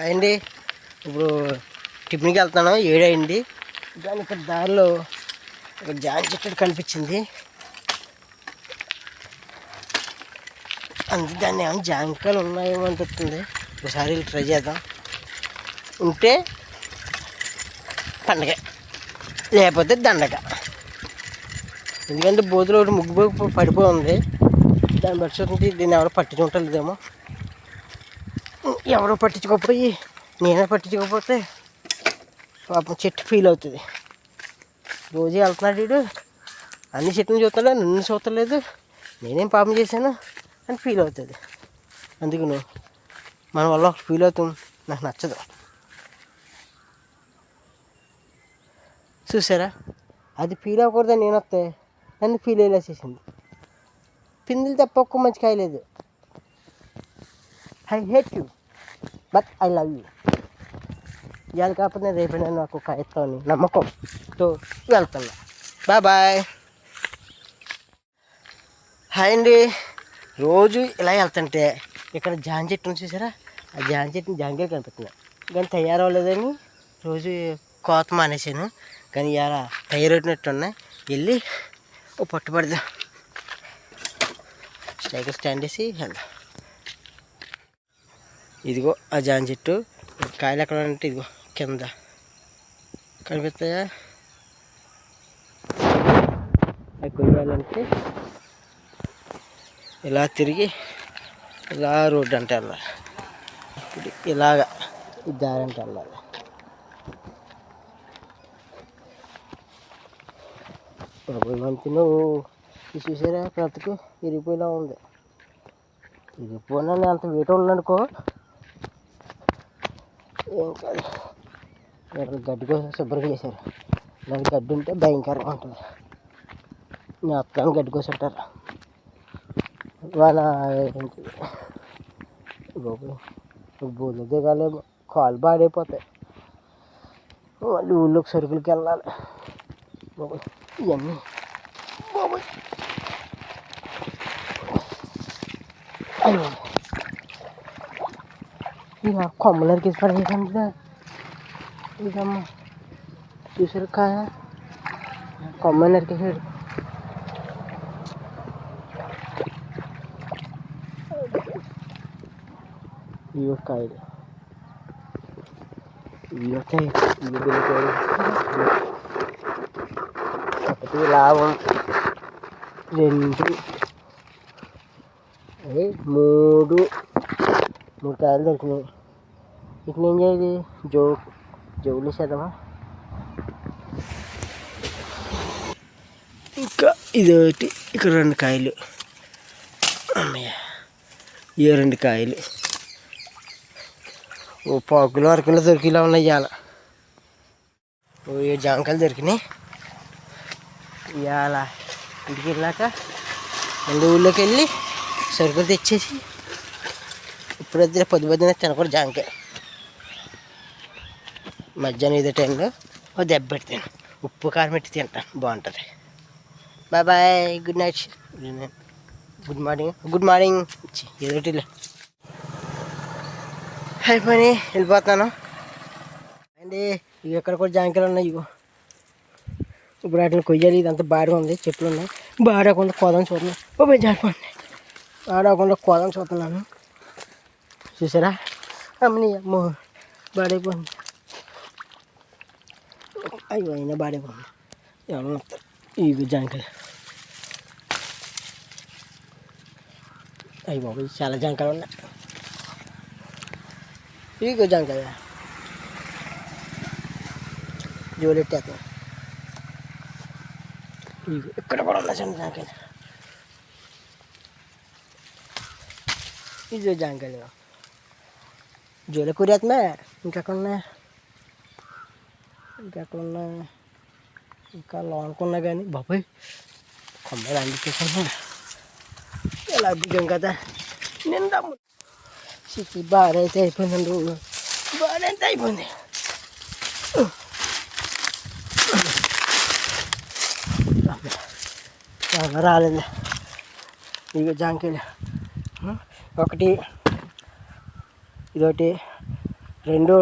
అయింది. ఇప్పుడు టిఫిన్కి వెళ్తాను, 7 అయింది. దాని ఇక్కడ దారిలో ఒక జామ చెట్టు కనిపించింది. అంతే, దాన్ని ఏమైనా జాంకాయలు ఉన్నాయేమో అనిపిస్తుంది. ఒకసారి ట్రై చేద్దాం. ఉంటే పండగ, లేకపోతే దండగ. ఎందుకంటే బోధులో ఒకటి ముగ్గు పడిపోయి ఉంది. దాన్ని బట్టి చూస్తుంటే దీన్ని ఎవరో పట్టించుకుంటలేదేమో. ఎవరో పట్టించుకోకపోయి నేనే పట్టించుకోకపోతే పాపం చెట్టు ఫీల్ అవుతుంది. రోజు వెళ్తున్నాడు వీడు, అన్ని చెట్టుని చూస్తాడు, నన్ను చూస్తలేదు, నేనేం పాపం చేశాను అని ఫీల్ అవుతుంది. అందుకు నువ్వు మన వల్ల ఫీల్ అవుతాం, నాకు నచ్చదు. చూసారా, అది ఫీల్ అవ్వకూడదని నేను వస్తే నన్ను ఫీల్ అయ్యేసేసింది. పిందులు తప్ప ఒక్క మంచి కాయలేదు. I hate you but I love you. ఇవాళ కాకపోతే రేపైనా నాకు కాయత్తామని నమ్మకంతో వెళ్తున్నా. బాయ్. హాయ్ అండి. రోజు ఇలా వెళ్తుంటే ఇక్కడ జామ చెట్టు చూసారా, ఆ జామ చెట్టుని జాంకాయలు కనిపిస్తున్నాయి. కానీ తయారవ్వలేదని రోజు కోత మానేసాను. కానీ ఇవాళ తయారవుతున్నట్టు ఉన్నాయి. వెళ్ళి ఓ పట్టుబడదాం. సైకిల్ స్టాండ్ వేసి వెళ్దాం. ఇదిగో ఆ జామ చెట్టు. కాయలు ఎక్కడ అంటే ఇదిగో కింద కనిపిస్తాయా. అవి కొయ్యాలంటే ఇలా తిరిగి ఇలా రోడ్డు అంటే వెళ్ళాలి. ఇప్పుడు ఇలాగా ఈ దారి అంటే వెళ్ళాలి. మంచిను చూసారా, బ్రతుకు విరిగిపోయేలా ఉంది. విరిగిపోయినా అంత వెయిట్ ఉందనుకో ఏం కాదు. ఇక్కడ గడ్డి కోసం శుభ్రం చేశారు. నాకు గడ్డి ఉంటే భయంకరంగా ఉంటుంది. నేను అత్తగాని గడ్డి కోసం ఉంటారు వాళ్ళ ఏంటిది బోర్లు దిగాలేమో, కాలు బాడైపోతాయి. మళ్ళీ ఊళ్ళోకి సరుకులకి వెళ్ళాలి. ఇవన్నీ ఇక కొమ్మలకి పడేదంటే ఇదమ్మా చూసారు కాయ, కొమ్మ నరికేసాడు. ఇవి కాయలు, ఇవి వచ్చాయి. ఒకటి లాభం, 2 3 కాయలు దొరికినాయి. ఇట్లా ఏం చేయాలి, జోలు వేసేద్దామా. ఇంకా ఇదొకటి, ఇక్కడ 2 కాయలు. అమ్మయ్య, ఇవి 2 కాయలు. ఓ పాకులు అరకులు దొరికిలా ఉన్నాయి ఇవాళ. ఓ 7 జామకాయలు దొరికినాయి ఇవాళ. ఇంటికి వెళ్ళాక మళ్ళీ ఊళ్ళోకి వెళ్ళి సరుకులు తెచ్చేసి ఇప్పుడైతే పొద్దున తినకూడదు జామకాయ. మధ్యాహ్నం ఇదే టైంలో ఓ దెబ్బ పెడతాను, ఉప్పు కారం పెట్టి తింటాను, బాగుంటుంది. Bye. Good night, good morning ఏదోటిలే. అయిపోయి వెళ్ళిపోతాను అండి. ఇవి ఎక్కడ కూడా జాంకాయలు ఉన్నాయి. ఇగో ఇప్పుడు వాటిని కొయ్యాలి. ఇదంతా బాగా ఉంది, చెట్లు ఉన్నాయి. బాడకుండా కోదని చూస్తున్నాను. బాబాయ్ జారిపోండి. బాడకుండా కోదని చూస్తున్నాను. చూసారా, అమ్మని అమ్మో బాడైపోయింది. అయ్యో అయినా బాడైపోయింది. ఎవరు వస్తారు. ఇవి జాంకాయలు. అయ్యి బాబు చాలా జాంకాయలు ఉన్నాయి. ఇదిగో జాంకాయ జోలెట్టేస్తాం. ఇదిగో ఇక్కడ కూడా ఉన్నాయి చిన్న జాంకాయలు. ఇదిగో జాంకాయలు జోలే కూరేస్తున్నా. ఇంకెక్కడ ఉన్నాయి, ఇంకా లోనుకున్నా కానీ బాబాయ్ కొమ్మలు అందించేసాను. ఎలా దిగాం కదా నిండా సిక్కి బాగా అయితే అయిపోయిందండి. బాగా అయితే అయిపోయింది. రాలేదు. ఇక జాంకాయలు ఒకటి, ఇదొకటి, 2,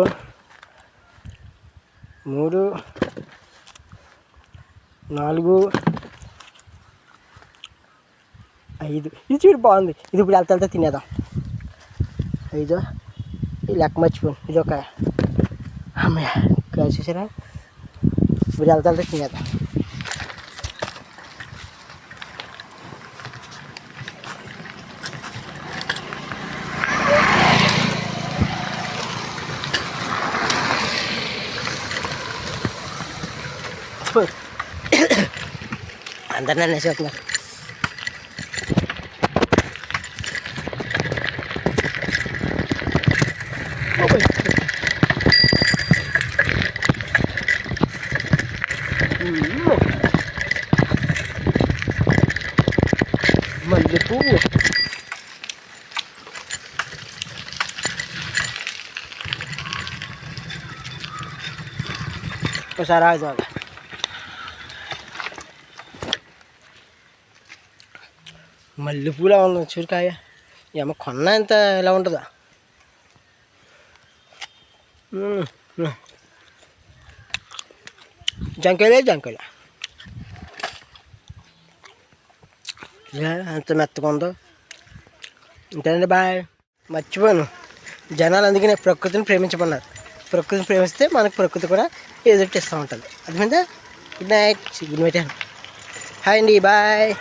3, 4, 5. ఇది చూడు బాగుంది. ఇది ఇప్పుడు వెళ్తా తినేద్దాం. 5 ఈ లెక్క మర్చిపోయాను. ఇది ఒక అమ్మయ్య చూసారా. ఇప్పుడు వెళ్తా తినేద్దాం. అందరు నన్ను వేసేస్తున్నారు. మళ్ళీ పువ్వు ఒకసారి ఆగుదాం. మల్లెపూలా ఉంది చూడకాయ. ఏమో కొన్న ఎంత ఎలా ఉంటుందా. జంకాయలే ఎంత మెత్తగా ఉందో. ఇంకేంటి బాయ్. మర్చిపోయాను, జనాలు అందుకనే ప్రకృతిని ప్రేమించమన్నారు. ప్రకృతిని ప్రేమిస్తే మనకు ప్రకృతి కూడా ఎదుటి ఇస్తూ ఉంటుంది. అది మీద good night. Good night. Hi అండి, బాయ్.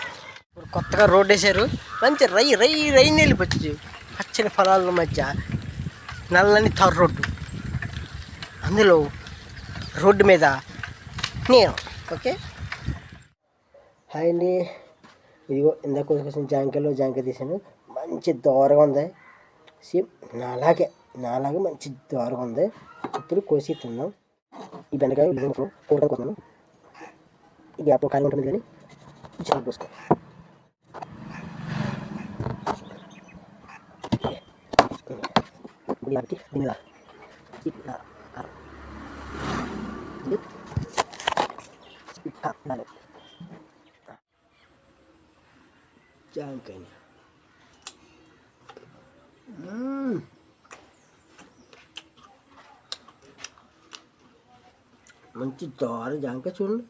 ఇప్పుడు కొత్తగా రోడ్డు వేసారు. మంచి రైన్ వెళ్ళిపోవచ్చు. పచ్చని పొలాల మధ్య నల్లని తారు రోడ్డు. అందులో రోడ్డు మీద నేను. ఓకే, హాయ్ అండి. ఇదిగో ఇందాక కోసం జాంకాయ తీసాను. మంచి దోరగా ఉంది. సేమ్ నాలాగే మంచి దోరగా ఉంది. ఇప్పుడు కోసి తిన్నాం. ఈ బెండకాయ కూరగా కొన్నాను. ఈ గ్యాప్లో ఖాళీ ఉంటుంది కానీ చాలా పోసుకో. దీని జాంకాయ మంచి దోర జాంకాయ చూడండి.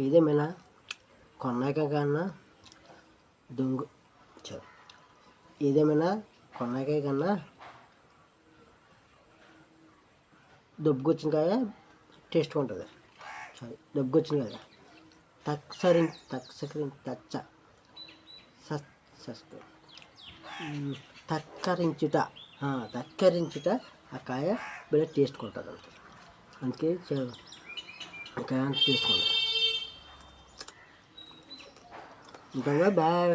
ఇదేమైనా కొన్నాక కన్నా కొన్నాకాయ కన్నా దొబ్బుకొచ్చిన కాయ టేస్ట్గా ఉంటుంది. దొబ్బుకొచ్చిన కాయ తక్కరించుట ఆ కాయ బిడ్డ టేస్ట్ ఉంటుంది. అందుకే కాయ టేస్ట్ ఉంటుంది. ఇంకా బాయ్.